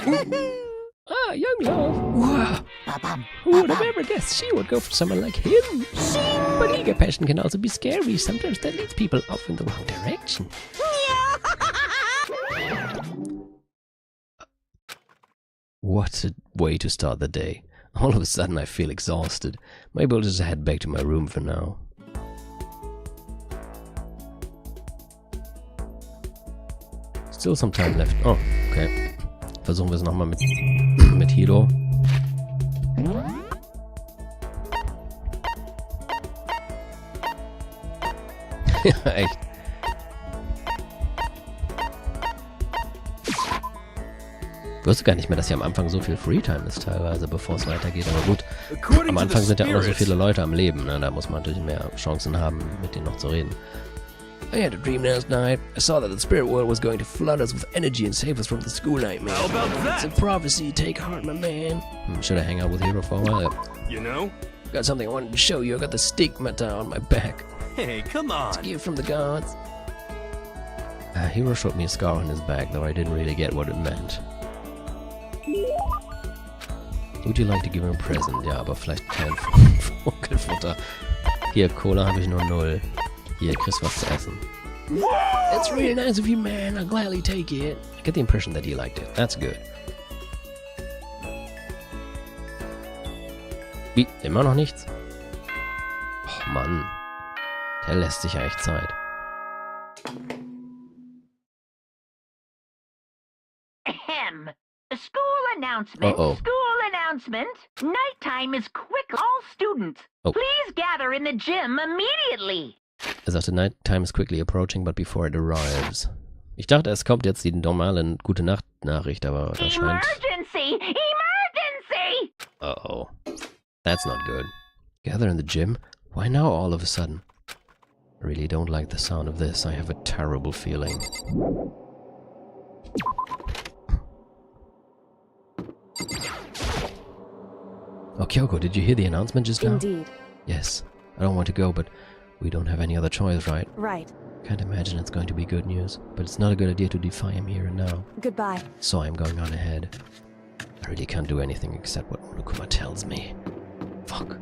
Ah, young love. Wow. Who would have ever guessed she would go for someone like him? But eager passion can also be scary. Sometimes that leads people off in the wrong direction. What a way to start the day. All of a sudden I feel exhausted. Maybe I'll just head back to my room for now. Still some time left. Oh, okay. Versuchen wir es nochmal mit Hiro. Ja, echt. Ich wusste gar nicht mehr, dass hier am Anfang so viel Freetime ist teilweise, bevor es weitergeht. Aber gut, am Anfang sind ja auch noch so viele Leute am Leben. Ne? Da muss man natürlich mehr Chancen haben, mit denen noch zu reden. I had a dream last night. I saw that the spirit world was going to flood us with energy and save us from the school nightmare. How about that? It's a prophecy. Take heart, my man. Should I hang out with Hiro for a while? You know? Got something I wanted to show you. I got the stigmata on my back. Hey, come on. It's a gift from the gods. Hiro showed me a scar on his back, though I didn't really get what it meant. Would you like to give him a present? Ja, aber vielleicht kein Vogelfutter. Hier, Cola habe ich nur 0. Hier, kriegst was zu essen. That's really nice of you, man. I'll gladly take it. I get the impression that he liked it. That's good. Wie? Immer noch nichts? Oh Mann. Der lässt sich ja echt Zeit. Ahem. A school announcement. Uh-oh. School announcement. Nighttime is quick. All students, Oh. please gather in the gym immediately. Er sagte, nighttime is quickly approaching, but before it arrives. Ich dachte, es kommt jetzt die normale Gute-Nacht-Nachricht, aber da scheint... Emergency! Emergency! Uh-oh. That's not good. Gather in the gym? Why now all of a sudden? I really don't like the sound of this. I have a terrible feeling. Oh, Kyoko, did you hear the announcement just now? Indeed. Yes. I don't want to go, but we don't have any other choice, right? Right. Can't imagine it's going to be good news, but it's not a good idea to defy him here and now. Goodbye. So I'm going on ahead. I really can't do anything except what Monokuma tells me. Fuck.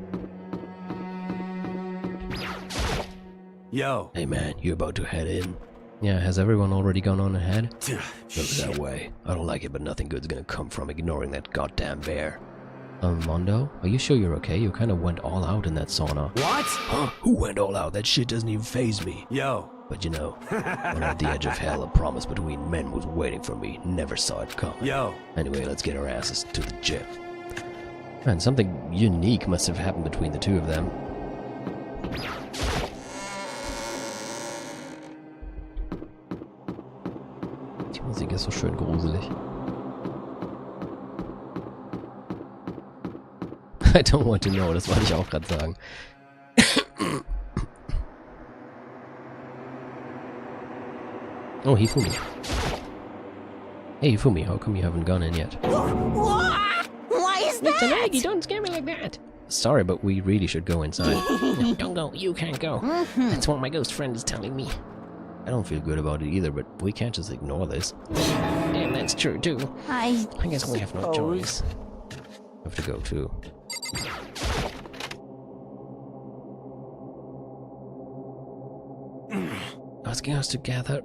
Yo. Hey man, you about to head in? Yeah, has everyone already gone on ahead? Look that way. I don't like it, but nothing good's gonna come from ignoring that goddamn bear. Mondo? Are you sure you're okay? You kinda went all out in that sauna. What? Huh? Who went all out? That shit doesn't even faze me. Yo. But you know, when at the edge of hell, a promise between men was waiting for me. Never saw it coming. Yo. Anyway, let's get our asses to the gym. Man, something unique must have happened between the two of them. Die Musik ist so schön gruselig. I don't want to know, das wollte ich auch gerade sagen. Oh, Hifumi. Hey, Hifumi, how come you haven't gone in yet? Why is Mr. Nagi, don't scare me like that! Sorry, but we really should go inside. No, don't go. You can't go. That's what my ghost friend is telling me. I don't feel good about it either, but we can't just ignore this. And that's true, too. I guess we have no choice. I have to go, too. Asking us to gather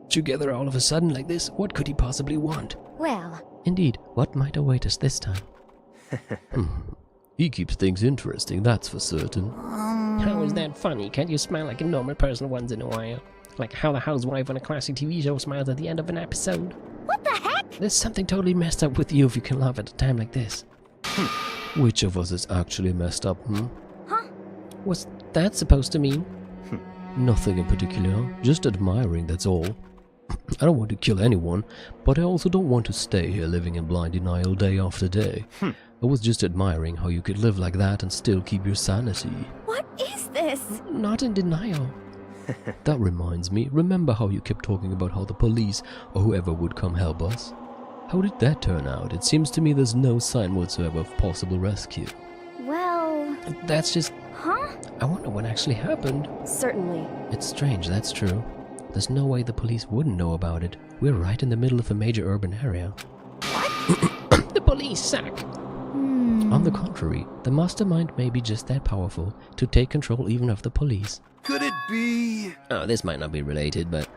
together all of a sudden like this? What could he possibly want? Well, Indeed, what might await us this time? He keeps things interesting, that's for certain. How is that funny? Can't you smile like a normal person once in a while? Like how the housewife on a classic TV show smiles at the end of an episode? what the heck? There's something totally messed up with you if you can laugh at a time like this. Which of us is actually messed up, Huh? What's that supposed to mean? Nothing in particular, just admiring, that's all. I don't want to kill anyone, but I also don't want to stay here living in blind denial day after day. I was just admiring how you could live like that and still keep your sanity. What is this? Not in denial. That reminds me, remember how you kept talking about how the police or whoever would come help us? How did that turn out? It seems to me there's no sign whatsoever of possible rescue. Well, That's just... huh? I wonder what actually happened. Certainly. It's strange, that's true. There's no way the police wouldn't know about it. We're right in the middle of a major urban area. What? police suck. On the contrary, the mastermind may be just that powerful to take control even of the police. Could it be... Oh, this might not be related, but...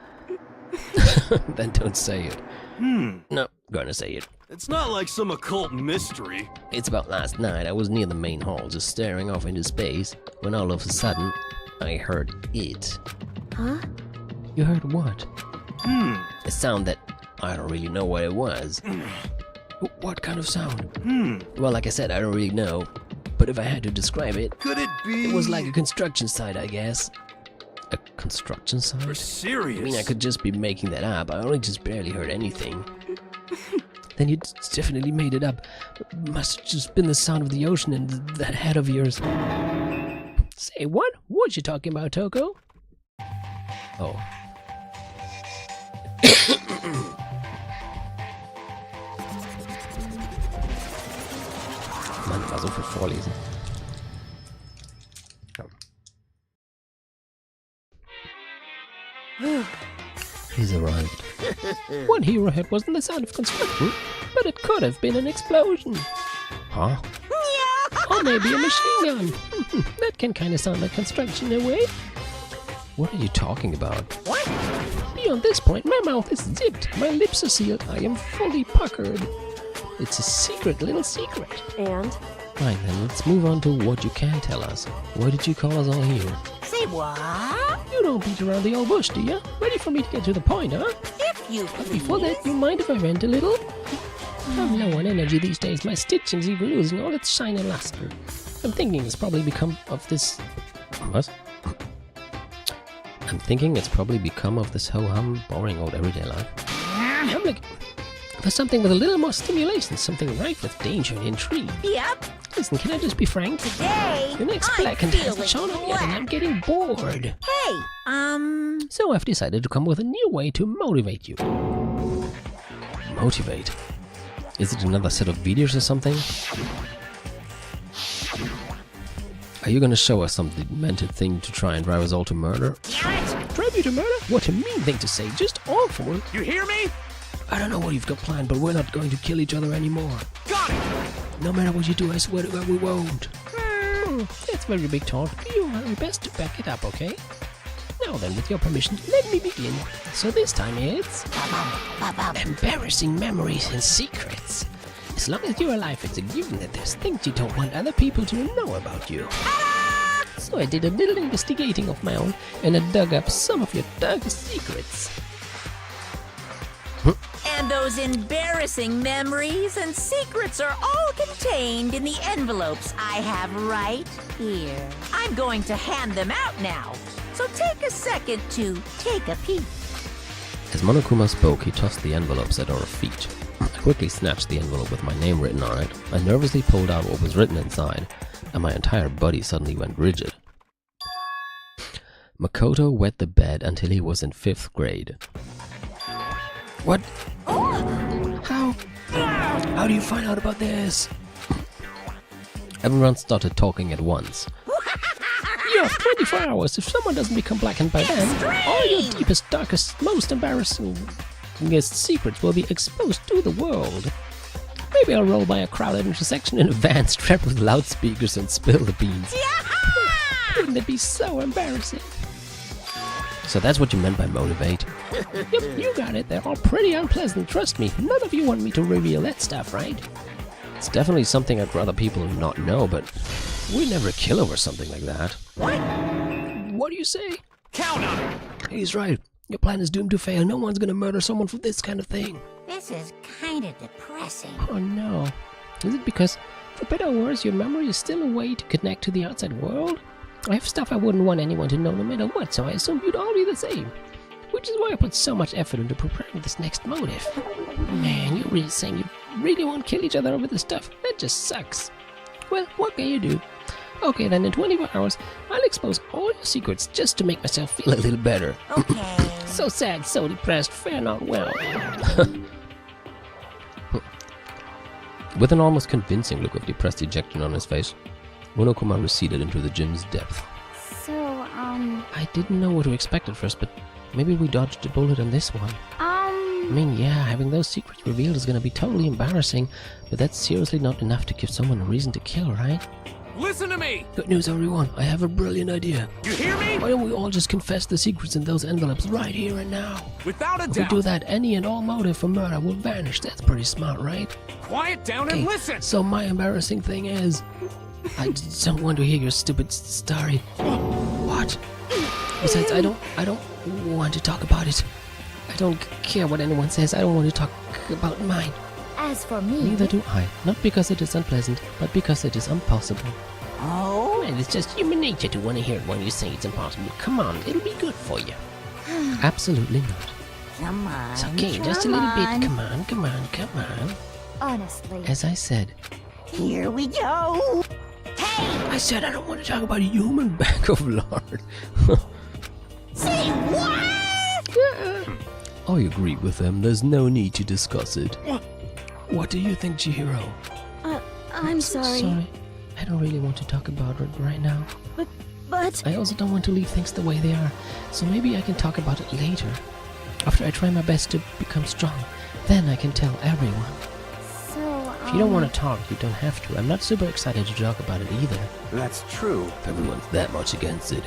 Then don't say it. No, gonna say it. It's not like some occult mystery. It's about last night. I was near the main hall, just staring off into space, when all of a sudden, I heard it. Huh? You heard what? A sound that I don't really know what it was. What kind of sound? Well, like I said, I don't really know. But if I had to describe it, Could it be... it was like a construction site, I guess. A construction You're site? serious? I mean, I could just be making that up. I only just barely heard anything. Then you definitely made it up. Must have just been the sound of the ocean and that head of yours. Say, what? What you talking about, Toko? Oh. Mann, war so viel vorlesen. He's arrived. What hero head wasn't the sound of construction, but it could have been an explosion. Huh? Or maybe a machine gun. That can kind of sound like construction in a way. What are you talking about? What? Beyond this point, my mouth is zipped, my lips are sealed, I am fully puckered. It's a secret, little secret. And? Fine then, let's move on to what you can tell us. Why did you call us all here? Say what? You don't beat around the old bush, do ya? Ready for me to get to the point, huh? If you But before that, you mind if I rant a little? I'm low on energy these days. My stitching's even losing all its shine and luster. I'm thinking it's probably become of this... What? I'm thinking it's probably become of this ho-hum, boring old everyday life. I'm looking for something with a little more stimulation, something rife with danger and intrigue. Yep. Listen, can I just be frank? Today, The next I'm black and hasn't feeling shown up yet and I'm getting bored. Hey, So I've decided to come with a new way to motivate you. Motivate? Is it another set of videos or something? Are you gonna show us some demented thing to try and drive us all to murder? Drive you to murder? What a mean thing to say, just awful. You hear me? I don't know what you've got planned, but we're not going to kill each other anymore. Got it! No matter what you do, I swear to God we won't. That's very big talk. Do your very best to back it up, okay? Now then, with your permission, let me begin. So this time it's... embarrassing memories and secrets. As long as you're alive, it's a given that there's things you don't want other people to know about you. So I did a little investigating of my own, and I dug up some of your darkest secrets. and those embarrassing memories and secrets are all contained in the envelopes I have right here. I'm going to hand them out now, so take a second to take a peek. As Monokuma spoke, he tossed the envelopes at our feet. I quickly snatched the envelope with my name written on it. I nervously pulled out what was written inside, and my entire body suddenly went rigid. Makoto wet the bed until he was in 5th grade. What? How do you find out about this? Everyone started talking at once. You have 24 hours. If someone doesn't become blackened by then, all your deepest, darkest, most embarrassingest secrets will be exposed to the world. Maybe I'll roll by a crowded intersection in a van strapped with loudspeakers and spill the beans. Wouldn't it be so embarrassing? So that's what you meant by motivate? Yep, you got it. They're all pretty unpleasant, trust me. None of you want me to reveal that stuff, right? It's definitely something I'd rather people not know, but we'd never kill over something like that. What do you say? Count on it! He's right. Your plan is doomed to fail. No one's gonna murder someone for this kind of thing. This is kind of depressing. Oh no. Is it because, for better or worse, your memory is still a way to connect to the outside world? I have stuff I wouldn't want anyone to know no matter what, so I assumed you'd all be the same. Which is why I put so much effort into preparing this next motive. Man, you're really saying you really won't kill each other over this stuff? That just sucks. Well, what can you do? Okay, then in 24 hours, I'll expose all your secrets just to make myself feel a little better. Okay. So sad, so depressed, fare not well. With an almost convincing look of depressed dejection on his face, Monokuma receded into the gym's depth. So, I didn't know what to expect at first, but maybe we dodged a bullet on this one. mean, yeah, having those secrets revealed is gonna be totally embarrassing, but that's seriously not enough to give someone a reason to kill, right? Listen to me! Good news, everyone. I have a brilliant idea. You hear me? Why don't we all just confess the secrets in those envelopes right here and now? Without a If we doubt. do that, any and all motive for murder will vanish. That's pretty smart, right? Quiet down and listen! So my embarrassing thing is, I just don't want to hear your stupid story. What? Besides, I don't want to talk about it. I don't care what anyone says. I don't want to talk about mine. As for me, Neither do I. Not because it is unpleasant, but because it is impossible. Oh? And it's just human nature to want to hear it when you say it's impossible. Come on, it'll be good for you. Absolutely not. Come on. It's okay, just a little bit. Come on, come on, come on. honestly. As I said, Here we go. Hey! I said I don't want to talk about a human bag of lard. Say what? I agree with them. There's no need to discuss it. What do you think, Chihiro? I'm sorry. I don't really want to talk about it right now. But I also don't want to leave things the way they are, so maybe I can talk about it later. After I try my best to become strong, then I can tell everyone. so, If you don't want to talk, you don't have to. I'm not super excited to talk about it either. That's true. If everyone's that much against it,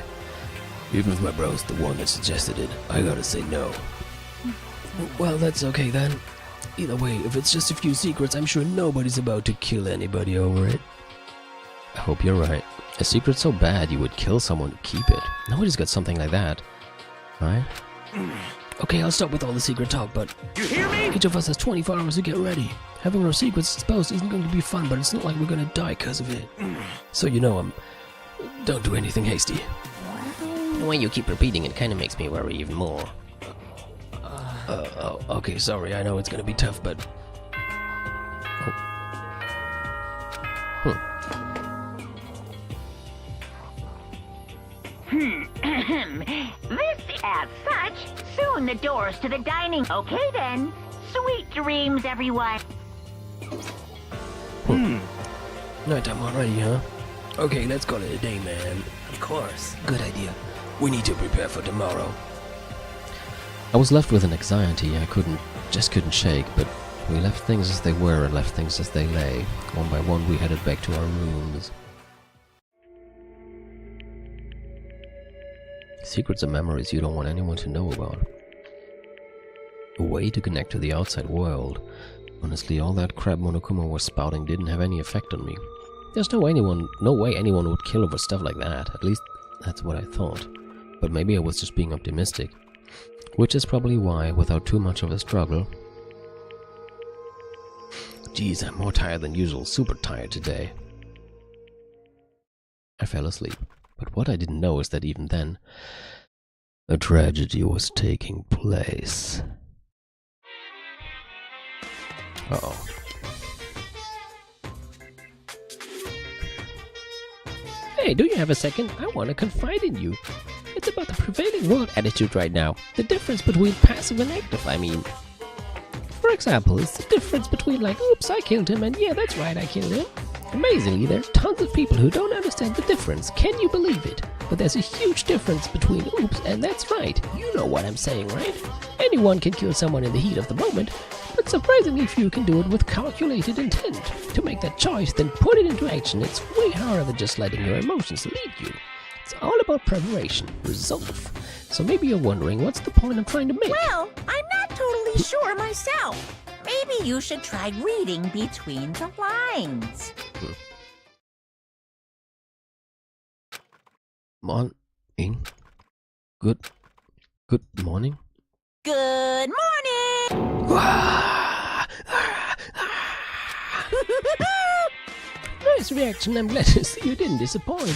even if my bro's the one that suggested it, I gotta say no. Well, that's okay then. Either way, if it's just a few secrets, I'm sure nobody's about to kill anybody over it. I hope you're right. A secret so bad you would kill someone to keep it. Nobody's got something like that. Right? Okay, I'll stop with all the secret talk, but You hear me? each of us has 24 hours to get ready. Having our secrets exposed isn't going to be fun, but it's not like we're gonna die because of it. So you know, don't do anything hasty. The way you keep repeating it kind of makes me worry even more. Okay, sorry, I know it's gonna be tough, but... This as such, soon the doors to the dining. Okay then. Sweet dreams, everyone. Nighttime already, huh? Okay, let's call it a day, man. Of course. Good idea. We need to prepare for tomorrow. I was left with an anxiety I couldn't shake, but we left things as they were and left things as they lay. One by one we headed back to our rooms. Secrets are memories you don't want anyone to know about. A way to connect to the outside world. Honestly, all that crap Monokuma was spouting didn't have any effect on me. There's no way anyone would kill over stuff like that. At least, that's what I thought. But maybe I was just being optimistic. Which is probably why, without too much of a struggle... Geez, I'm more tired than usual. Super tired today. I fell asleep. But what I didn't know is that even then, a tragedy was taking place. Uh-oh. Hey, do you have a second? I want to confide in you. It's about the prevailing world attitude right now. The difference between passive and active, I mean. For example, it's the difference between like, oops, I killed him, and yeah, that's right, I killed him. Amazingly, there are tons of people who don't understand the difference. Can you believe it? But there's a huge difference between oops and that's right. You know what I'm saying, right? Anyone can kill someone in the heat of the moment, but surprisingly few can do it with calculated intent. To make that choice, then put it into action, it's way harder than just letting your emotions lead you. It's all about preparation, resolve. So maybe you're wondering, what's the point I'm trying to make? Well, I'm not totally sure myself. Maybe you should try reading between the lines. Morning. Good morning. Good morning! Nice reaction. I'm glad to see you didn't disappoint.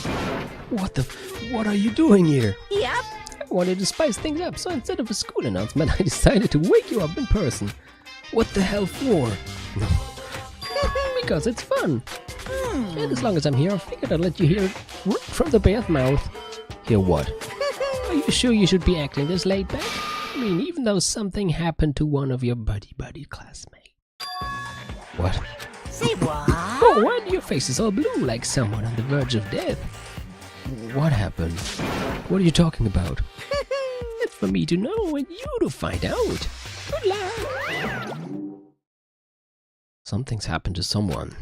What are you doing here? Yep. I wanted to spice things up, so instead of a school announcement, I decided to wake you up in person. What the hell for? Because it's fun. And as long as I'm here, I figured I'd let you hear it right from the bear's mouth. Hear what? Are you sure you should be acting this laid back? I mean, even though something happened to one of your buddy classmates. What? Say what? Oh, why do your faces all blue like someone on the verge of death? What happened? What are you talking about? It's for me to know and you to find out. Good luck! Something's happened to someone.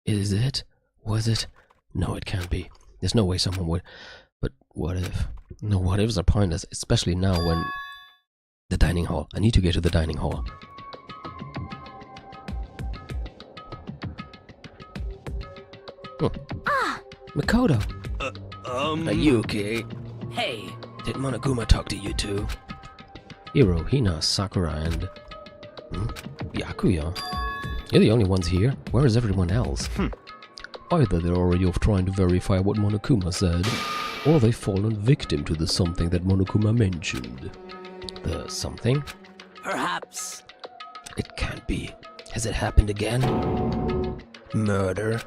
Is it? Was it? No, it can't be. There's no way someone would. But what if? No, what ifs are pointless, especially now when... The dining hall. I need to get to the dining hall. Oh. Makoto! Are you okay? Hey, Did Monokuma talk to you too? Hiro, Hina, Sakura, and... Byakuya? You're the only ones here. Where is everyone else? Either they're already off trying to verify what Monokuma said, or they've fallen victim to the something that Monokuma mentioned. The something? perhaps. It can't be. Has it happened again? Murder?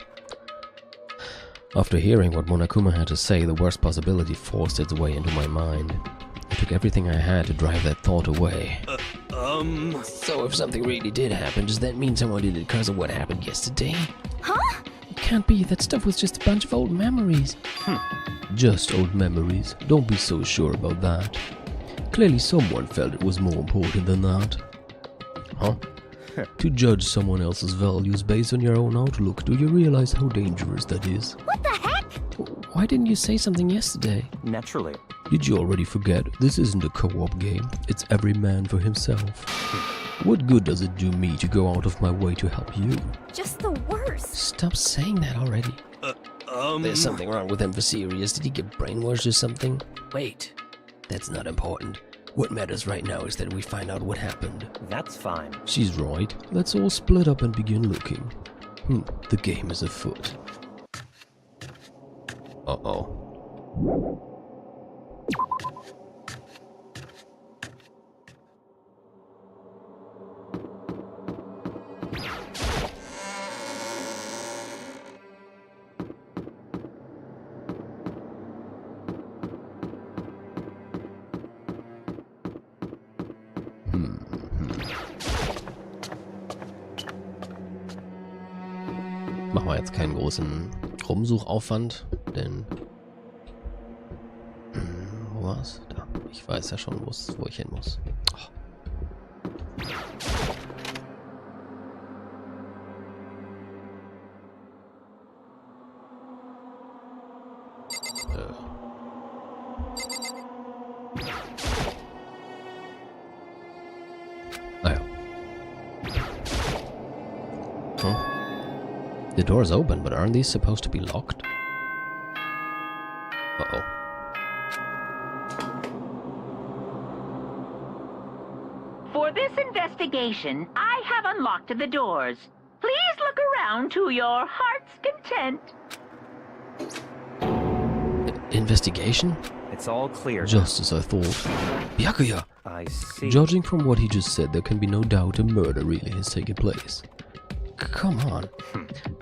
After hearing what Monokuma had to say, the worst possibility forced its way into my mind. I took everything I had to drive that thought away. So if something really did happen, does that mean someone did it because of what happened yesterday? Huh? It can't be. That stuff was just a bunch of old memories. Just old memories. Don't be so sure about that. Clearly someone felt it was more important than that. Huh? To judge someone else's values based on your own outlook, do you realize how dangerous that is? What the heck? Why didn't you say something yesterday? Naturally. Did you already forget? This isn't a co-op game. It's every man for himself. What good does it do me to go out of my way to help you? Just the worst. Stop saying that already. There's something wrong with him for serious. Did he get brainwashed or something? Wait, That's not important. What matters right now is that we find out what happened. That's fine. She's right. Let's all split up and begin looking. The game is afoot. Uh-oh. Machen wir jetzt keinen großen Rumsuchaufwand, denn... Wo war's? Da. Ich weiß ja schon, wo ich hin muss. Oh. Naja. The door's open, but aren't these supposed to be locked? Uh-oh. For this investigation, I have unlocked the doors. Please look around to your heart's content. Investigation? It's all clear. Just as I thought. Byakuya! I see. Judging from what he just said, there can be no doubt a murder really has taken place. Come on.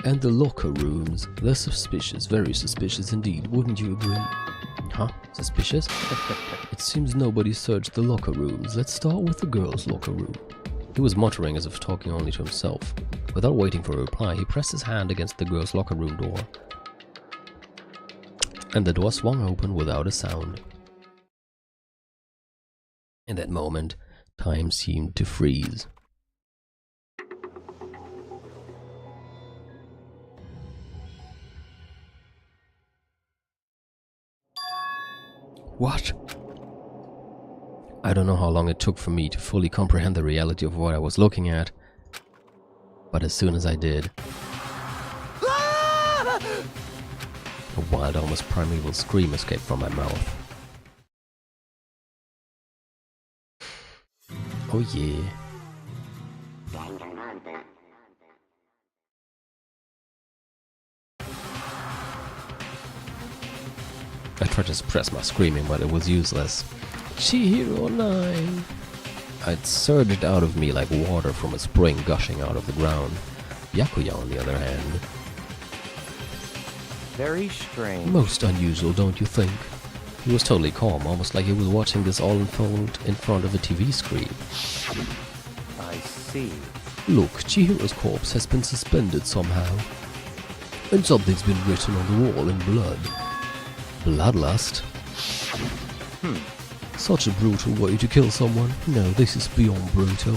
And the locker rooms. They're suspicious, very suspicious indeed, wouldn't you agree? Huh? Suspicious? It seems nobody searched the locker rooms. Let's start with the girls' locker room. He was muttering as if talking only to himself. Without waiting for a reply, he pressed his hand against the girls' locker room door. And the door swung open without a sound. In that moment, time seemed to freeze. What? I don't know how long it took for me to fully comprehend the reality of what I was looking at, but as soon as I did, a wild, almost primeval scream escaped from my mouth. Oh yeah. I tried to suppress my screaming, but it was useless. Chihiro 9! It surged out of me like water from a spring gushing out of the ground. Byakuya, on the other hand. Very strange. Most unusual, don't you think? He was totally calm, almost like he was watching this all unfold in front of a TV screen. I see. Look, Chihiro's corpse has been suspended somehow. And something's been written on the wall in blood. Bloodlust? Such a brutal way to kill someone. No, this is beyond brutal.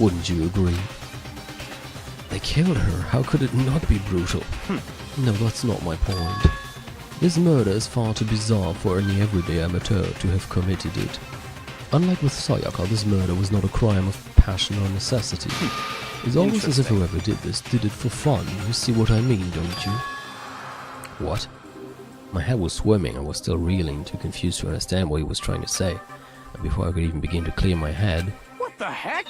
Wouldn't you agree? They killed her. How could it not be brutal? No, that's not my point. This murder is far too bizarre for any everyday amateur to have committed it. Unlike with Sayaka, this murder was not a crime of passion or necessity. It's almost as if whoever did this did it for fun. You see what I mean, don't you? What? My head was swimming. I was still reeling, too confused to understand what he was trying to say. And before I could even begin to clear my head... What the heck?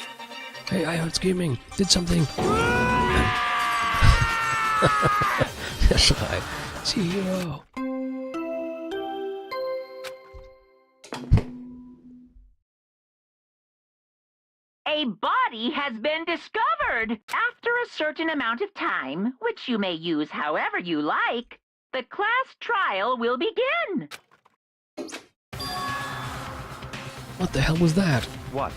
Hey, I heard screaming. Did something. Schrei. Chihiro. A body has been discovered. After a certain amount of time, which you may use however you like, the class trial will begin. What the hell was that? What?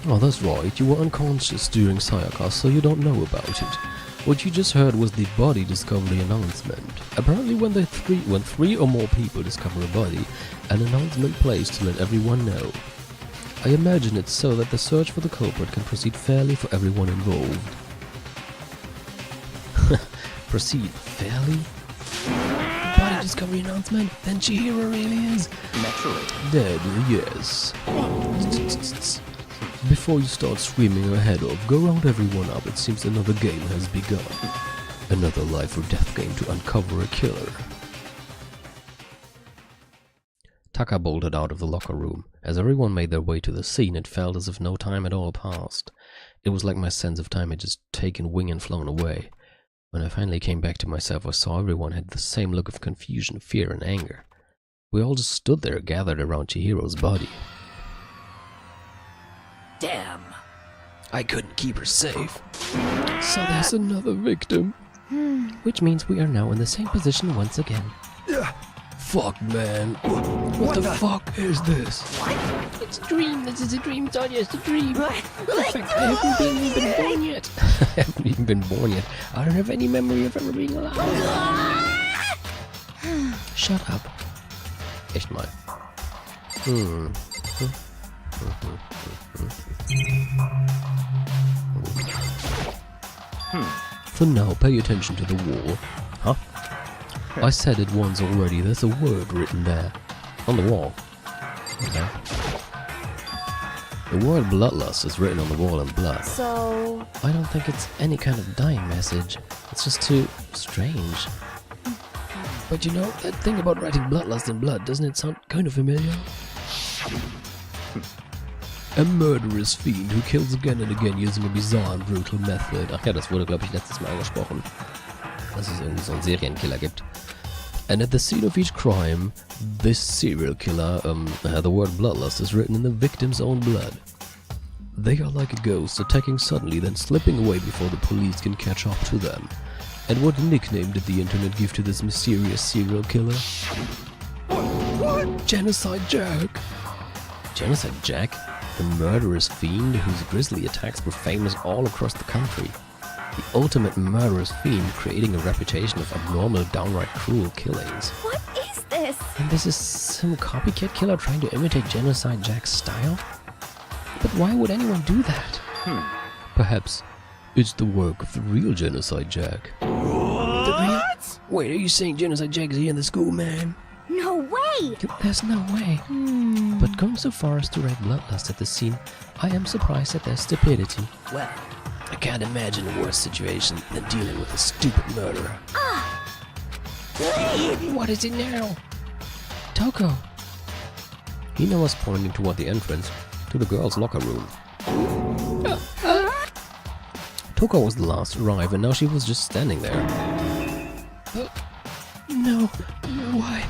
Oh, that's right. You were unconscious during Sayaka, so you don't know about it. What you just heard was the body discovery announcement. Apparently when three or more people discover a body, an announcement plays to let everyone know. I imagine it's so that the search for the culprit can proceed fairly for everyone involved. Proceed fairly? Body discovery announcement? Then Chihiro really is Naturally. dead, yes. Before you start screaming your head off, go round everyone up. It seems another game has begun. Another life or death game to uncover a killer. Taka bolted out of the locker room. As everyone made their way to the scene, it felt as if no time had all passed. It was like my sense of time had just taken wing and flown away. When I finally came back to myself, I saw everyone had the same look of confusion, fear, and anger. We all just stood there, gathered around Chihiro's body. Damn. I couldn't keep her safe. So there's another victim. Which means we are now in the same position once again. Fuck, man. What the fuck is this? It's a dream. This is a dream, Sonya. It's a dream. In fact, I haven't even been born yet. I haven't even been born yet. I don't have any memory of ever being alive. Shut up. Echt mal. For now, pay attention to the wall. Huh? I said it once already, there's a word written there. On the wall. Okay. The word bloodlust is written on the wall in blood. So... I don't think it's any kind of dying message. It's just too strange. But you know, that thing about writing bloodlust in blood, doesn't it sound kind of familiar? A murderous fiend who kills again and again using a bizarre and brutal method. Ach ja, das wurde, glaube ich, letztes Mal angesprochen. Dass es irgendwie so einen Serienkiller gibt. And at the scene of each crime, this serial killer, the word bloodlust is written in the victim's own blood. They are like a ghost, attacking suddenly, then slipping away before the police can catch up to them. And what nickname did the internet give to this mysterious serial killer? What? Genocide Jack. Genocide Jack? The murderous fiend whose grisly attacks were famous all across the country. The ultimate murderous fiend creating a reputation of abnormal, downright cruel killings. What is this? And this is some copycat killer trying to imitate Genocide Jack's style? But why would anyone do that? Perhaps it's the work of the real Genocide Jack. What? The real? Wait, are you saying Genocide Jack is here in the school, man? No way! There's no way. But going so far as to write bloodlust at the scene, I am surprised at their stupidity. Well, I can't imagine a worse situation than dealing with a stupid murderer. What is it now? Toko. Hina was pointing toward the entrance to the girls' locker room. Toko was the last to arrive, and now she was just standing there. No, why?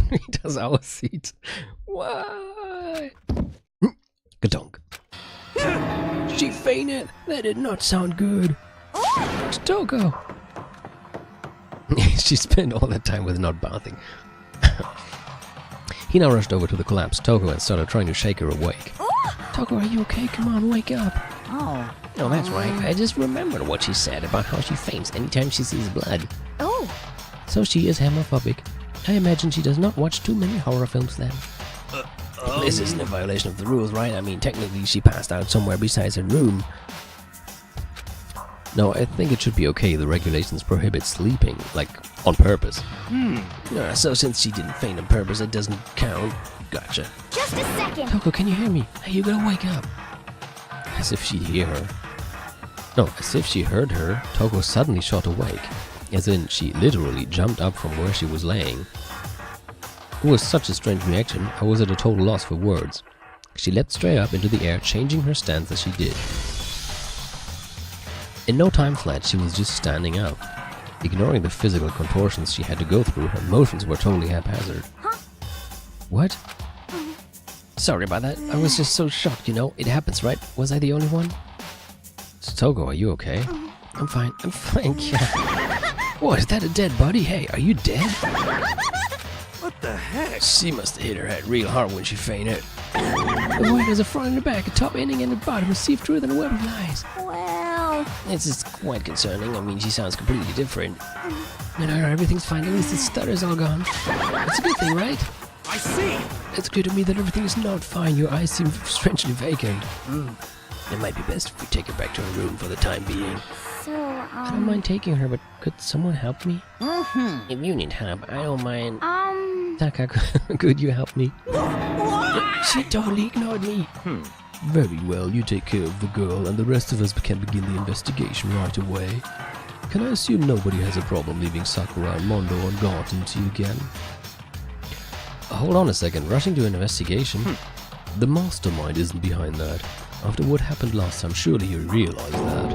Wie das aussieht. Why? Gadonk. She fainted. That did not sound good. It's Toko. She spent all that time with not bathing. Hina rushed over to the collapsed Toko and started trying to shake her awake. Toko, are you okay? Come on, wake up. Oh. Oh, that's right. I just remembered what she said about how she faints anytime she sees blood. Oh. So she is homophobic. I imagine she does not watch too many horror films then. This isn't a violation of the rules, right? I mean, technically she passed out somewhere besides her room. No, I think it should be okay. The regulations prohibit sleeping, like, on purpose. So since she didn't faint on purpose, it doesn't count. Gotcha. Just a second. Toko, can you hear me? Hey, you gotta wake up. As if she'd hear her. No, as if she heard her, Toko suddenly shot awake. As in, she literally jumped up from where she was laying. It was such a strange reaction, I was at a total loss for words. She leapt straight up into the air, changing her stance as she did. In no time flat, she was just standing up. Ignoring the physical contortions she had to go through, her motions were totally haphazard. Huh? What? Sorry about that. I was just so shocked, you know. It happens, right? Was I the only one? Toko, are you okay? I'm fine. I'm fine, yeah. What, is that a dead body? Hey, are you dead? What the heck? She must have hit her head real hard when she fainted. The boy has a front and a back, a top ending and a bottom, a sieve truth and a web of lies. Well, This is quite concerning. I mean, she sounds completely different. You know, everything's fine. At least the stutter's all gone. It's a good thing, right? I see. It's clear to me that everything is not fine. Your eyes seem strangely vacant. It might be best if we take her back to her room for the time being. so, I don't mind taking her, but could someone help me? If you need help, I don't mind. Taka, could you help me? She totally ignored me. Very well, you take care of the girl, and the rest of us can begin the investigation right away. Can I assume nobody has a problem leaving Sakura and Mondo on guard until you again? Hold on a second, rushing to an investigation? The mastermind isn't behind that. After what happened last time, surely you realize that.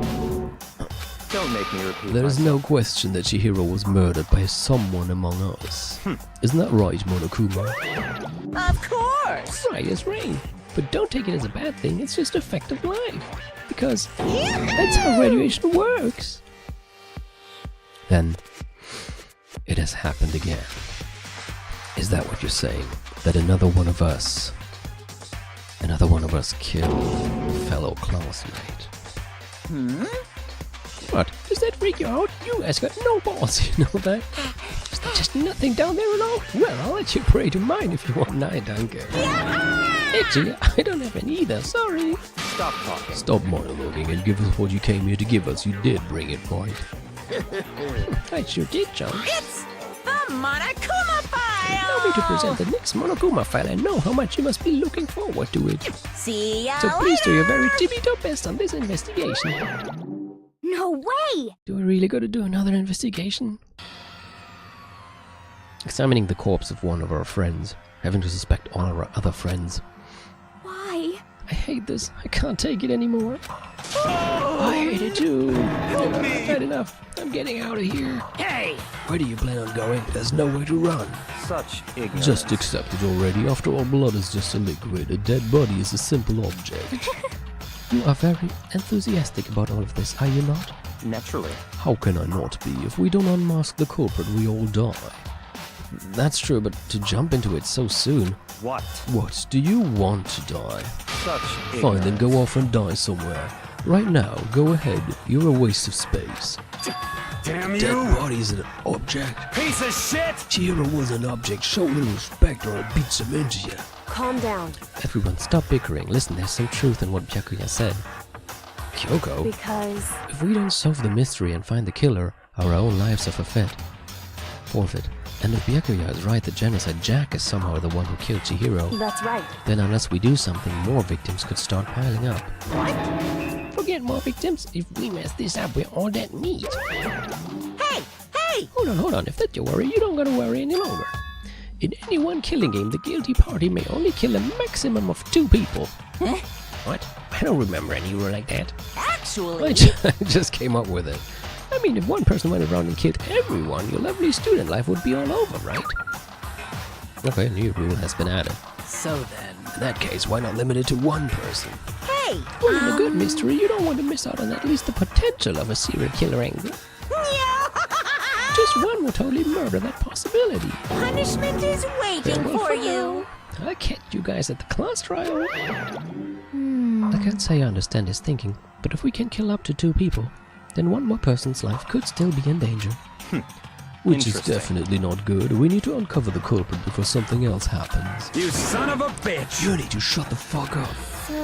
Don't make me repeat There is myself. no question that Chihiro was murdered by someone among us. Isn't that right, Monokuma? Of course. Right as rain. But don't take it as a bad thing, it's just a fact of life. Because that's how graduation works. Then, it has happened again. Is that what you're saying? That another one of us killed a fellow classmate? What? Does that freak you out? You guys got no balls, you know that? Is there just nothing down there at all? Well, I'll let you pray to mine if you want, I don't care. Actually, I don't have any either, sorry. Stop talking. Stop monologuing and give us what you came here to give us. You did bring it, point. I sure did, John. It's the Monokuma file. Allow me to present the next Monokuma file. I know how much you must be looking forward to it. See ya So please do later. your very tippy-top best on this investigation. no way. Do I really got to do another investigation? Examining the corpse of one of our friends, having to suspect all our other friends. Why? I hate this. I can't take it anymore. I hate it too. I've had enough. I'm getting out of here. Hey! Where do you plan on going? There's nowhere to run. Such ignorance. Just accept it already. After all, blood is just a liquid. A dead body is a simple object. You are very enthusiastic about all of this, are you not? Naturally. How can I not be? If we don't unmask the culprit, we all die. That's true, but to jump into it so soon... What? What? Do you want to die? Such ignorance. Fine, then go off and die somewhere. Right now, go ahead. You're a waste of space. Damn Dead body is an object. Piece of shit! Chihiro was an object. Show a little respect or I'll beat some into you. Calm down. Everyone, stop bickering. Listen, there's some truth in what Byakuya said. Kyoko, Because if we don't solve the mystery and find the killer, our own lives are forfeit. And if Byakuya is right that Genocide Jack is somehow the one who killed Chihiro, that's right. then unless we do something, more victims could start piling up. What? Forget more victims? If we mess this up, we're all dead meat. Hey! Hey! Hold on. If that's your worry, you don't gotta worry any longer. In any one killing game, the guilty party may only kill a maximum of 2 people. Huh? What? I don't remember any rule like that. Actually... I just came up with it. I mean, if one person went around and killed everyone, your lovely student life would be all over, right? Okay, a new rule has been added. So then, In that case, why not limit it to 1 person? Hey! Well, in a good mystery, you don't want to miss out on at least the potential of a serial killer angle. Just one will totally murder that possibility. Punishment is waiting Well, for you. I catch you guys at the class trial. I can't say I understand his thinking, but if we can kill up to 2 people, then 1 more person's life could still be in danger. Which is Interesting. definitely not good. We need to uncover the culprit before something else happens. You son of a bitch! You need to shut the fuck up. So,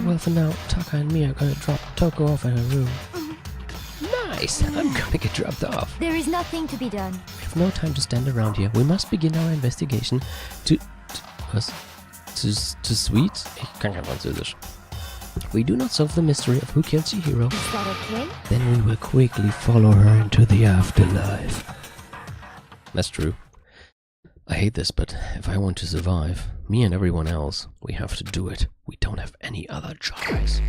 Well, for now, Taka and me are gonna drop Toko off at her room. Nice! I'm gonna get dropped off. there is nothing to be done. We have no time to stand around here. We must begin our investigation to sweet? Ich kann kein Französisch. We do not solve the mystery of who killed Chihiro, Is that okay? then we will quickly follow her into the afterlife. That's true. I hate this, but if I want to survive, me and everyone else, we have to do it. We don't have any other choice.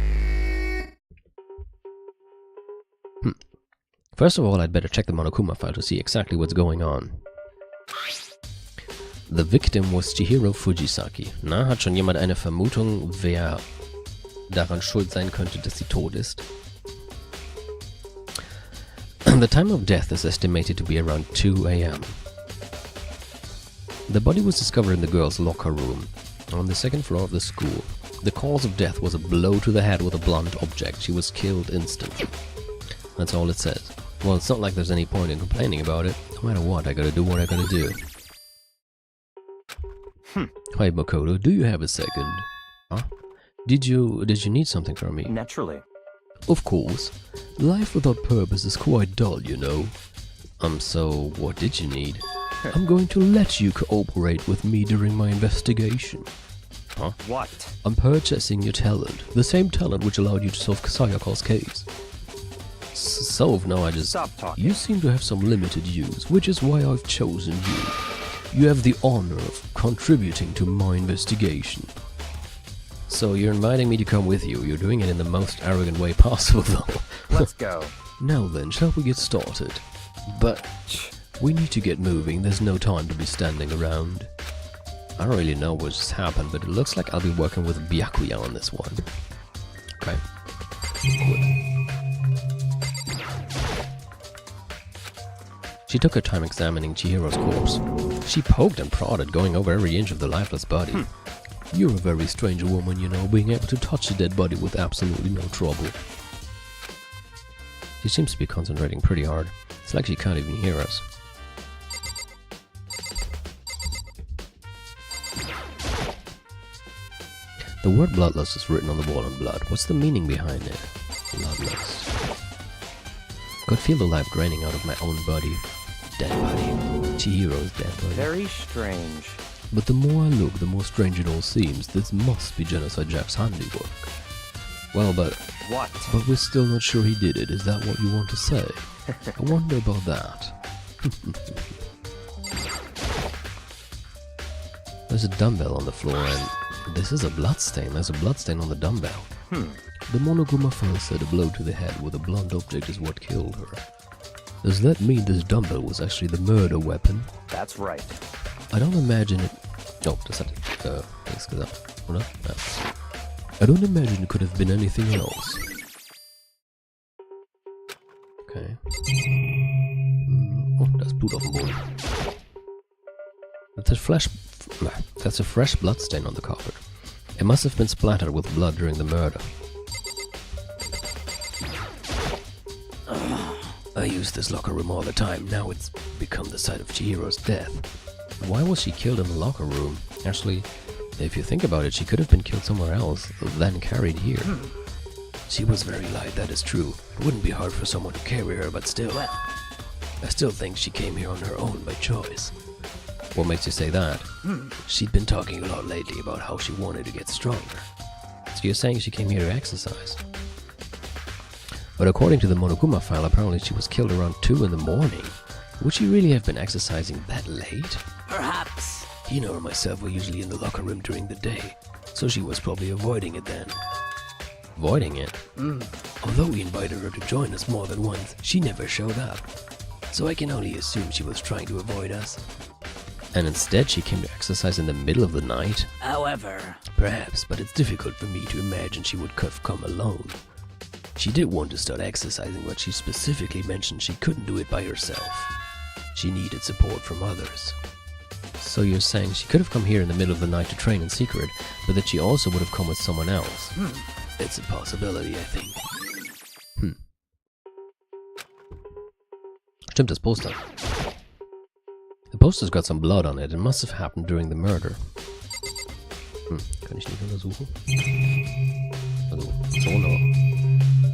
First of all, I'd better check the Monokuma file to see exactly what's going on. The victim was Chihiro Fujisaki. Na, hat schon jemand eine Vermutung, wer daran schuld sein könnte, dass sie tot ist? The time of death is estimated to be around 2 a.m. The body was discovered in the girl's locker room, on the second floor of the school. The cause of death was a blow to the head with a blunt object. She was killed instantly. That's all it says. Well, it's not like there's any point in complaining about it. No matter what, I gotta do what I gotta do. Hi, Makoto, do you have a second? Huh? Did you need something from me? Naturally. Of course. Life without purpose is quite dull, you know. So what did you need? I'm going to let you cooperate with me during my investigation. Huh? What? I'm purchasing your talent. The same talent which allowed you to solve Sayaka's case. Solve? No, I just... Stop talking. You seem to have some limited use, which is why I've chosen you. You have the honor of contributing to my investigation. So you're inviting me to come with you. You're doing it in the most arrogant way possible, though. Let's go. Now then, shall we get started? But we need to get moving. There's no time to be standing around. I don't really know what just happened, but it looks like I'll be working with Byakuya on this one. Okay. Cool. She took her time examining Chihiro's corpse. She poked and prodded, going over every inch of the lifeless body. You're a very strange woman, you know, being able to touch a dead body with absolutely no trouble. She seems to be concentrating pretty hard. It's like she can't even hear us. The word bloodlust is written on the wall in blood. What's the meaning behind it? Bloodlust. Could feel the life draining out of my own body. Dead body. Chihiro's dead body. Very strange. But the more I look, the more strange it all seems. This must be Genocide Jack's handiwork. Well, but What? we're still not sure he did it. Is that what you want to say? I wonder about that. There's a dumbbell on the floor and this is a bloodstain. There's a bloodstain on the dumbbell. The Monokuma file said a blow to the head with a blunt object is what killed her. Does that mean this dumbbell was actually the murder weapon? That's right. I don't imagine it... Oh, das hat nichts gesagt, oder? Ja. I don't imagine it could have been anything else. Okay. Oh, da ist Blut auf dem Boden. That's a fresh blood stain on the carpet. It must have been splattered with blood during the murder. I use this locker room all the time. Now it's become the site of Chihiro's death. Why was she killed in the locker room? Actually, if you think about it, she could have been killed somewhere else, then carried here. She was very light, that is true. It wouldn't be hard for someone to carry her, but still. I still think she came here on her own by choice. What makes you say that? She'd been talking a lot lately about how she wanted to get stronger. So you're saying she came here to exercise? But according to the Monokuma file, apparently she was killed around 2 in the morning. Would she really have been exercising that late? Perhaps. Hino or myself were usually in the locker room during the day, so she was probably avoiding it then. Avoiding it? Although we invited her to join us more than once, she never showed up. So I can only assume she was trying to avoid us. And instead she came to exercise in the middle of the night? However, Perhaps, but it's difficult for me to imagine she would have come alone. She did want to start exercising, but she specifically mentioned she couldn't do it by herself. She needed support from others. So you're saying she could have come here in the middle of the night to train in secret, but that she also would have come with someone else? It's a possibility, I think. Stimmt, das Poster. poster's got some blood on it. It must have happened during the murder. Kann ich nicht untersuchen? Also, so noch.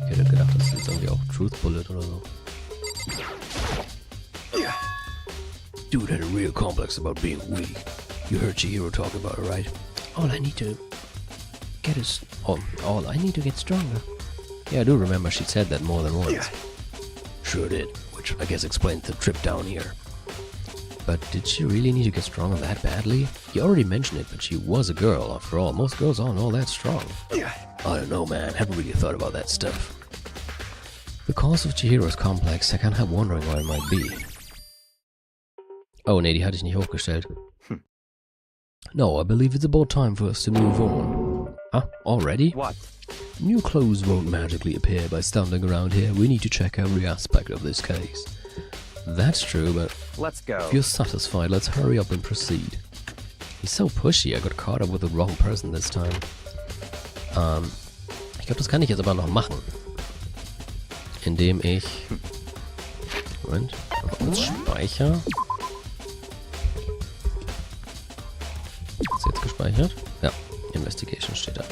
Ich hätte gedacht, das ist jetzt irgendwie auch Truth Bullet oder so. Dude had a real complex about being weak. You heard Chihiro talk about it, right? All I need to get stronger. Yeah, I do remember she said that more than once. Sure did, which I guess explains the trip down here. But did she really need to get stronger that badly? You already mentioned it, but she was a girl, after all. Most girls aren't all that strong. I don't know, man. Haven't really thought about that stuff. The cause of Chihiro's complex, I can't help wondering what it might be. Oh, nee, die hatte ich nicht hochgestellt. No, I believe it's about time for us to move on. Huh? Already? What? New clothes won't magically appear by standing around here. We need to check every aspect of this case. That's true, but Let's go. if you're satisfied, let's hurry up and proceed. He's so pushy, I got caught up with the wrong person this time. Ich glaube, das kann ich jetzt aber noch machen. Indem ich... Moment, mal kurz speichern. Ist jetzt gespeichert? Ja, Investigation steht da.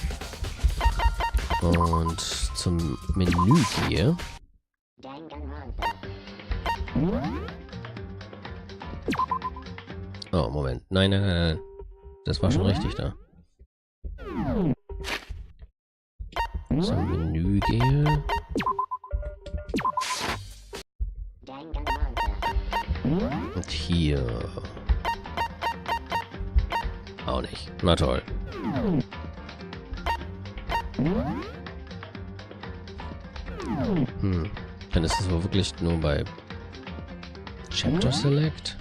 Und zum Menü gehe. Oh, Moment. Nein. Das war schon richtig da. Zum Menü gehe. Und hier. Auch nicht. Na toll. Dann ist es wohl wirklich nur bei Chapter Select.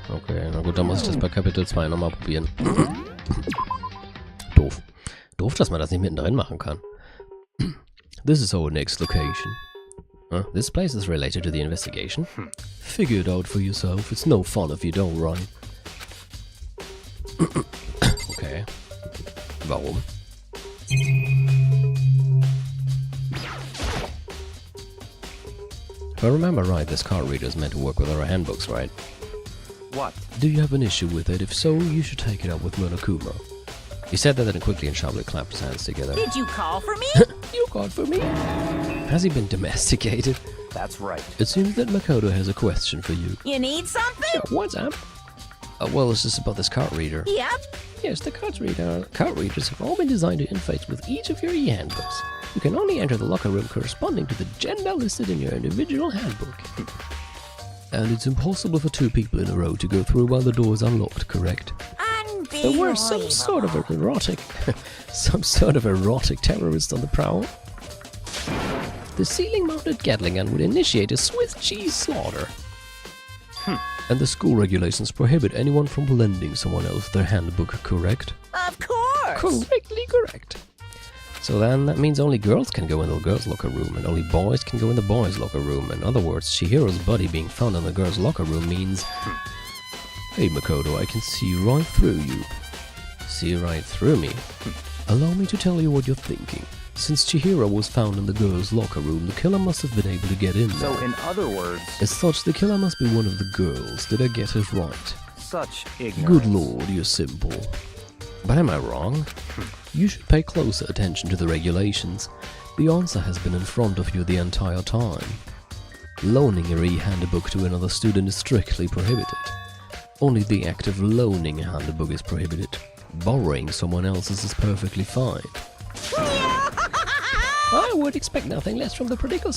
Okay, na gut, dann muss ich das bei Kapitel 2 nochmal probieren. Doof. Doof, dass man das nicht mittendrin machen kann. This is our next location. This place is related to the investigation. Figure it out for yourself. It's no fun if you don't run. Okay. Warum? If I remember right, this card reader is meant to work with our handbooks, right? What? Do you have an issue with it? If so, you should take it up with Monokuma. He said that then quickly and sharply clapped his hands together. Did you call for me? You called for me? Has he been domesticated? That's right. It seems that Makoto has a question for you. You need something? What's up? Well, it's just about this card reader. Yep. Yes, the card readers have all been designed to interface with each of your handbooks. You can only enter the locker room corresponding to the gender listed in your individual handbook. And it's impossible for two people in a row to go through while the door is unlocked, correct? There were some sort of erotic terrorist on the prowl. The ceiling-mounted Gatling gun would initiate a Swiss cheese slaughter. And the school regulations prohibit anyone from lending someone else their handbook, correct? Of course. Correctly correct. So then that means only girls can go in the girls' locker room and only boys can go in the boys' locker room. In other words, Chihiro's body being found in the girls' locker room means... Hey Makoto, I can see right through you. See right through me? Allow me to tell you what you're thinking. Since Chihiro was found in the girls' locker room, the killer must have been able to get in there. So in other words... As such, the killer must be one of the girls. Did I get it right? Such ignorance. Good lord, you're simple. But am I wrong? You should pay closer attention to the regulations. The answer has been in front of you the entire time. Loaning a handbook to another student is strictly prohibited. Only the act of loaning a handbook is prohibited. Borrowing someone else's is perfectly fine. I would expect nothing less from the prodigal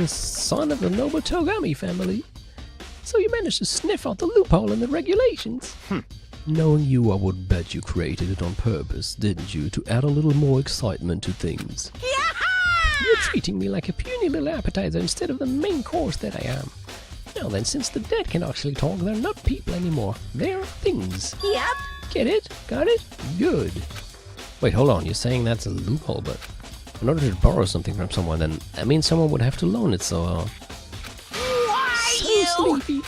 son of the noble Togami family. So you managed to sniff out the loophole in the regulations. Knowing you, I would bet you created it on purpose, didn't you, to add a little more excitement to things. You're treating me like a puny little appetizer instead of the main course that I am. Now then, since the dead can actually talk, they're not people anymore. They're things. Yep. Get it? Got it? Good. Wait, hold on. You're saying that's a loophole, but in order to borrow something from someone, then that means someone would have to loan it, so... So sleepy.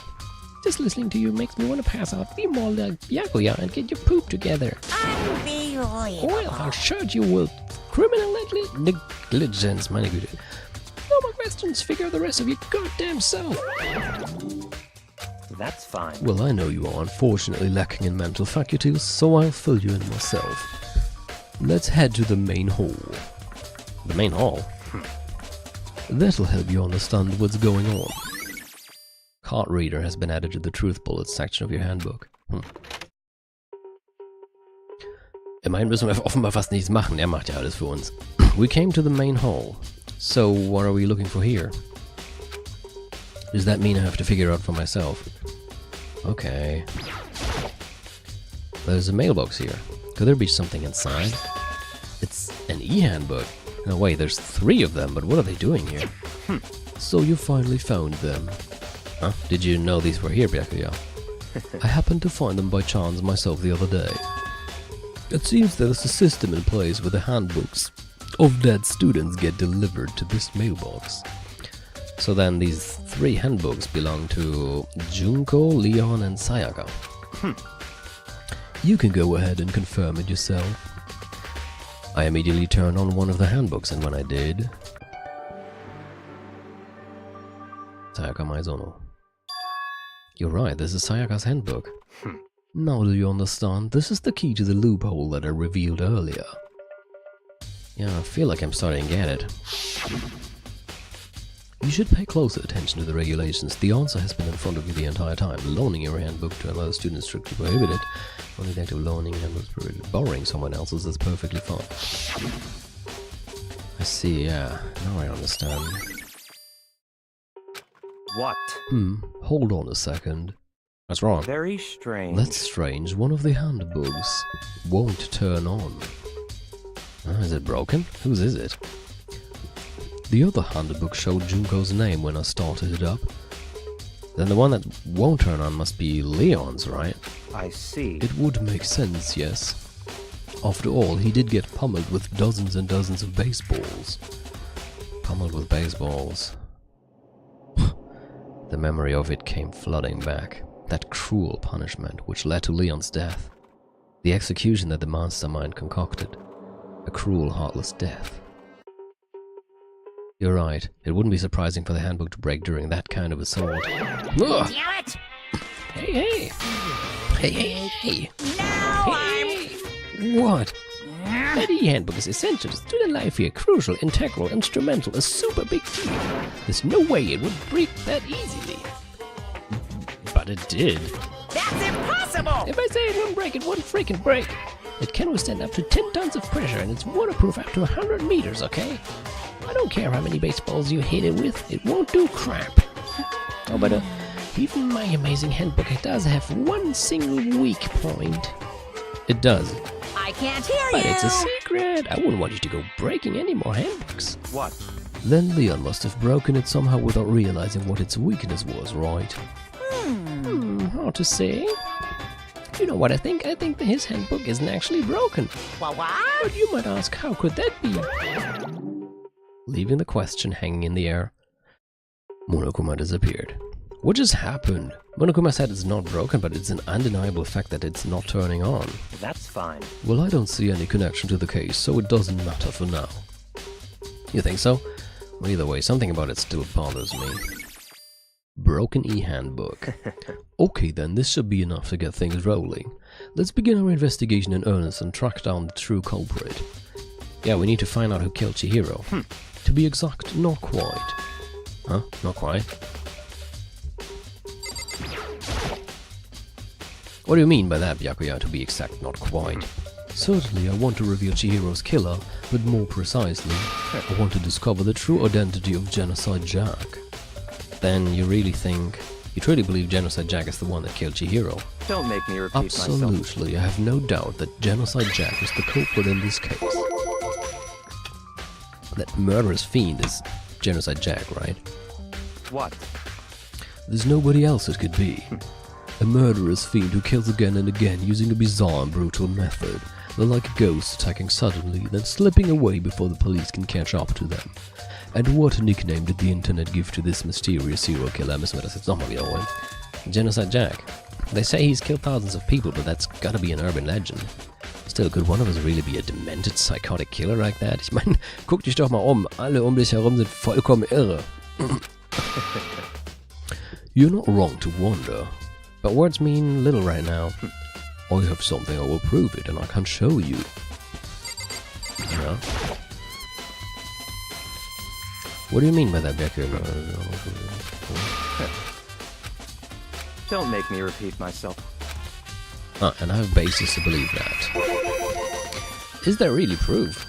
Just listening to you makes me want to pass out 3 more like Byakuya and get your poop together. Unbelievable. Well, I'll charge you with criminal negligence, meine Güte. No more questions. Figure out the rest of your goddamn self. That's fine. Well, I know you are unfortunately lacking in mental faculties, so I'll fill you in myself. Let's head to the main hall. The main hall? That'll help you understand what's going on. Card reader has been added to the truth bullets section of your handbook. Immerhin müssen wir offenbar fast nichts machen, er macht ja alles für uns. We came to the main hall. So, what are we looking for here? Does that mean I have to figure out for myself? Okay. There's a mailbox here. Could there be something inside? It's an e-handbook. No, wait, there's 3 of them, but what are they doing here? So you finally found them. Huh? Did you know these were here, Byakuya? I happened to find them by chance myself the other day. It seems there's a system in place where the handbooks of dead students get delivered to this mailbox. So then these 3 handbooks belong to Junko, Leon and Sayaka. You can go ahead and confirm it yourself. I immediately turned on one of the handbooks, and when I did... Sayaka Maizono. You're right, this is Sayaka's handbook. Now do you understand? This is the key to the loophole that I revealed earlier. Yeah, I feel like I'm starting to get it. You should pay closer attention to the regulations. The answer has been in front of you the entire time. Loaning your handbook to another student is strictly prohibited. Only the act of loaning handbooks prohibited. Borrowing someone else's is perfectly fine. I see, yeah. Now I understand. What? Hold on a second. What's wrong? Very strange. That's strange. One of the handbooks won't turn on. Is it broken? Whose is it? The other handbook showed Junko's name when I started it up. Then the one that won't turn on must be Leon's, right? I see. It would make sense, yes. After all, he did get pummeled with dozens and dozens of baseballs. Pummeled with baseballs. The memory of it came flooding back. That cruel punishment which led to Leon's death. The execution that the mastermind concocted. A cruel, heartless death. You're right. It wouldn't be surprising for the handbook to break during that kind of assault. Ugh. Damn it! Hey, hey! Hey, hey, hey! Now Hey! What? The handbook is essential to student life here. Crucial, integral, instrumental, a super big deal. There's no way it would break that easily. But it did. That's impossible! If I say it wouldn't break, it wouldn't freaking break. It can withstand up to 10 tons of pressure and it's waterproof up to 100 meters, okay? I don't care how many baseballs you hit it with, it won't do crap. Oh, but even my amazing handbook, it does have one single weak point. It does. I can't hear But you! it's a secret. I wouldn't want you to go breaking any more handbooks. What? Then Leon must have broken it somehow without realizing what its weakness was, right? Hard to say. You know what I think? I think that his handbook isn't actually broken. Well, what? But you might ask, how could that be? Leaving the question hanging in the air, Monokuma disappeared. What just happened? Monokuma said it's not broken, but it's an undeniable fact that it's not turning on. That's fine. Well, I don't see any connection to the case, so it doesn't matter for now. You think so? Well, either way, something about it still bothers me. Broken e-handbook. Okay then, this should be enough to get things rolling. Let's begin our investigation in earnest and track down the true culprit. Yeah, we need to find out who killed Chihiro. To be exact, not quite. Huh? Not quite? What do you mean by that, Byakuya, to be exact, not quite? Certainly, I want to reveal Chihiro's killer, but more precisely, I want to discover the true identity of Genocide Jack. Then you truly believe Genocide Jack is the one that killed Chihiro? Don't make me repeat myself. Absolutely, I have no doubt that Genocide Jack is the culprit in this case. That murderous fiend is Genocide Jack, right? What? There's nobody else it could be. A murderous fiend who kills again and again using a bizarre and brutal method. They're like ghosts attacking suddenly, then slipping away before the police can catch up to them. And what nickname did the internet give to this mysterious serial killer? Müssen wir das jetzt nochmal wiederholen? Genocide Jack. They say he's killed thousands of people, but that's gotta be an urban legend. Still, could one of us really be a demented, psychotic killer like that? Ich meine, guck dich doch mal um. Alle um dich herum sind vollkommen irre. You're not wrong to wonder. But words mean little right now. I have something, I will prove it, and I can show you. Yeah. What do you mean by that, Becker? Don't make me repeat myself. And I have basis to believe that. Is there really proof?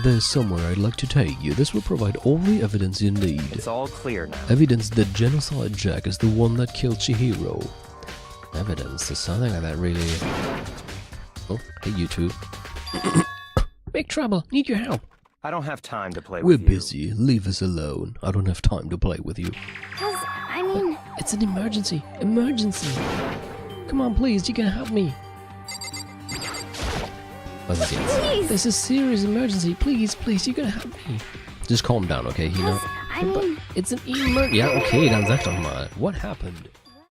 There's somewhere I'd like to take you. This will provide all the evidence you need. It's all clear now. Evidence that Genocide Jack is the one that killed Chihiro. Evidence? Is something like that really... Oh, hey you two. Big trouble. Need your help. I don't have time to play We're with you. busy. Leave us alone. I don't have time to play with you. I mean... It's an emergency. Emergency. Come on, please. You can help me. Was it yes? Please. This is a serious emergency. Please, please, you gotta help me. Just calm down, okay, Hina? I mean... It's an emergency. Ja, okay, dann sag doch mal. What happened?